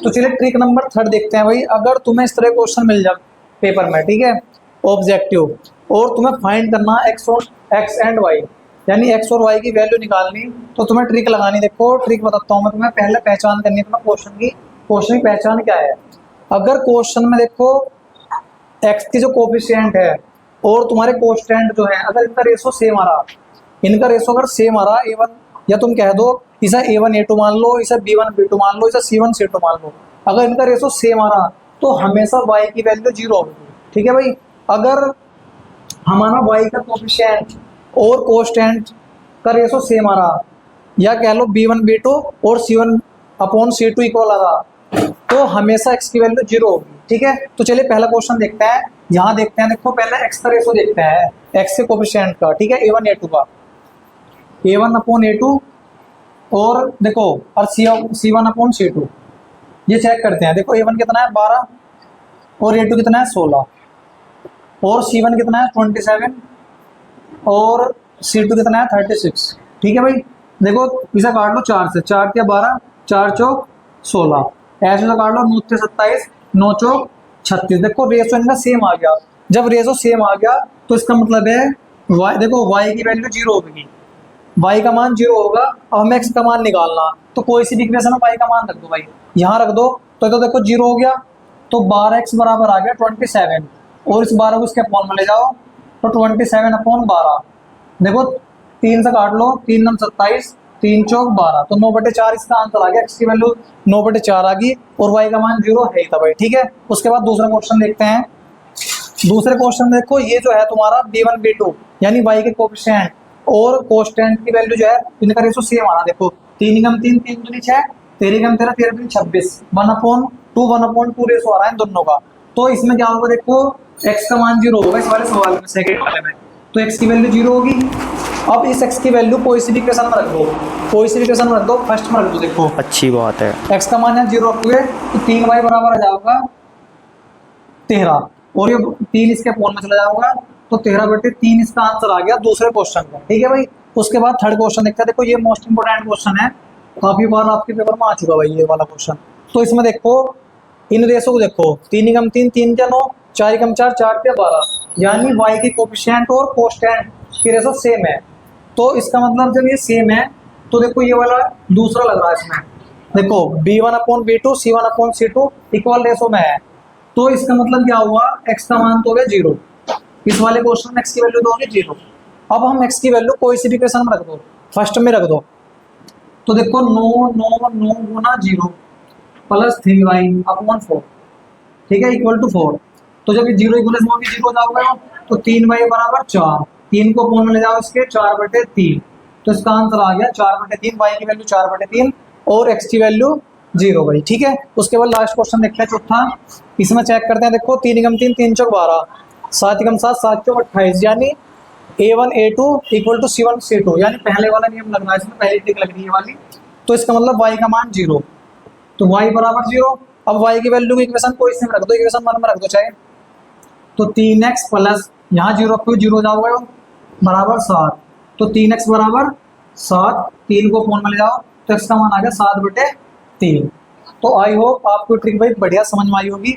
तो चलिए trick number third देखते हैं भाई। अगर तुम्हें इस तरह क्वेश्चन मिल जाए पेपर में, ठीक है, ऑब्जेक्टिव, और तुम्हें फाइंड करना एक्स एंड वाई, यानी एक्स और वाई की वैल्यू निकालनी, तो तुम्हें ट्रिक लगानी। देखो ट्रिक बताता हूँ मैं तुम्हें, पहले पहचान करनी है तुम्हें क्वेश्चन की पहचान क्या है। अगर क्वेश्चन में देखो एक्स की जो कोफिशिएंट है और तुम्हारे कोस्टेंट जो है, अगर इनका रेशो सेम आ रहा, इनका रेशो अगर सेम आ रहा A1, या तुम कह दो इसे A1 A2 मान लो, इसे B1 B2 मान लो, इसे C1 C2 मान लो, अगर इनका रेशो सेम आ रहा तो हमेशा y की वैल्यू 0 होगी। ठीक है भाई। अगर हमारा y का कोफिशिएंट और कोस्टेंट का रेशो सेम आ रहा, या कह लो B1 B2 और C1 अपॉन C2 इक्वल आ रहा, तो हमेशा x की वैल्यू 0 होगी। ठीक है। तो चलिए पहला क्वेश्चन देखते हैं। यहाँ देखते हैं, देखो पहले x का रेशो देखते हैं, x के कोफिशिएंट का, ठीक है, A1 A2 का, A1 अपॉन A2, और देखो और C1 अपॉन C2, ये चेक करते हैं। देखो A1 कितना है 12, और A2 कितना है 16, और C1 कितना है 27, और C2 कितना है 36। ठीक है भाई। देखो इसे काट लो 4 से, 4 के 12, 4 चौक 16, ऐसे से काट लो 9 से 27, 9 चौक 36। देखो रेशो इनका सेम आ गया। जब रेशो सेम आ गया तो इसका मतलब है y, देखो y की वैल्यू 0 होगी, y का मान 0 होगा। अब हमें x का मान निकालना, तो कोई सी भी इक्वेशन में y का मान रख दो भाई, यहाँ रख दो, तो देखो 0 हो गया, तो 12x बराबर आ गया 27, और इस 12 को इसके अपॉन में ले जाओ, तो 27 अपॉन 12। देखो 3 से काट लो, 3 9 27, 3 चौक 12, तो 9/4 इसका आंसर आ गया। x की वैल्यू 9/4 आ गई, और y का मान 0 है ही था भाई। ठीक है। उसके बाद दूसरा क्वेश्चन देखते हैं। दूसरे क्वेश्चन में देखो ये जो है तुम्हारा B1 B2, यानी y के कोफिशिएंट और कोस्टेंट की वैल्यू जो है, इनका रेशो सेम आ रहा। देखो 3 × 3 3 दूनी 6, 13 × 13 13 26, 1/2 1/2 रेशो आ रहा है दोनों का। तो इसमें क्या होगा, देखो x का मान 0 होगा इस वाले सवाल में, सेकंड वाले में, तो x की वैल्यू 0 होगी। अब इस x की वैल्यू कोई सी भी इक्वेशन में रख दो, कोई सी भी इक्वेशन में रख दो, फर्स्ट में रख दो। देखो अच्छी बात है। x का मान है 0 रखोगे तो 3y बराबर आ जाएगा 13, और ये 3 इसके अपॉन में चला जाऊंगा, तो 13/3 इसका आंसर आ गया दूसरे क्वेश्चन का। ठीक है भाई। उसके बाद थर्ड क्वेश्चन देखते हैं। देखो ये मोस्ट इंपोर्टेंट क्वेश्चन है, काफी बार आपके पेपर में आ चुका भाई ये वाला क्वेश्चन। तो इसमें देखो इन रेशो को देखो, 3 × 3 3 × 9, 4 × 4 4 × 12, यानी y की कोफिशिएंट और कोस्टेंट की रेशो सेम है। तो इसका मतलब जब ये सेम है, तो देखो ये वाला दूसरा लग रहा है इसमें, देखो B1 upon B2 C1 upon C2 equal ratio में है, तो इसका मतलब क्या हुआ, x का मान तो हो गया 0, इस वाले क्वेश्चन में x की वैल्यू तो होगी 0। अब हम x की वैल्यू कोई सी भी इक्वेशन में रख दो, फर्स्ट में रख दो, तो देखो 9 9 9 गुना 0 प्लस 3y अपॉन 4, ठीक है, इक्वल टू 4। तो जब ये 0 इक्वल में 0 जाओगे, तो 3y बराबर 4, 3 को अपॉन में ले जाओ इसके 4/3, तो इसका आंसर आ गया 4/3, y की वैल्यू 4/3 और x की वैल्यू 0 भाई। ठीक है। उसके बाद लास्ट क्वेश्चन देखते हैं चौथा। इसमें चेक करते हैं। देखो 3 × 3 3 चौक 12, 7 × 7 7 चौक 28, यानी A1 A2 equal to C1 C2, यानी पहले वाला नियम लगना है, इसमें पहली ट्रिक लग रही है वाली। तो इसका मतलब y का मान 0, तो y बराबर 0। अब y की वैल्यू की इक्वेशन को इसमें रख दो, इक्वेशन 1 में रख दो चाहे, तो 3x प्लस यहाँ 0 रखो, 0 जाओगे बराबर 7, तो 3x बराबर 7, 3 को फोन में ले जाओ, तो x का मान आ गया 7/3। तो आई होप आपको ट्रिक भाई बढ़िया समझ में आई होगी।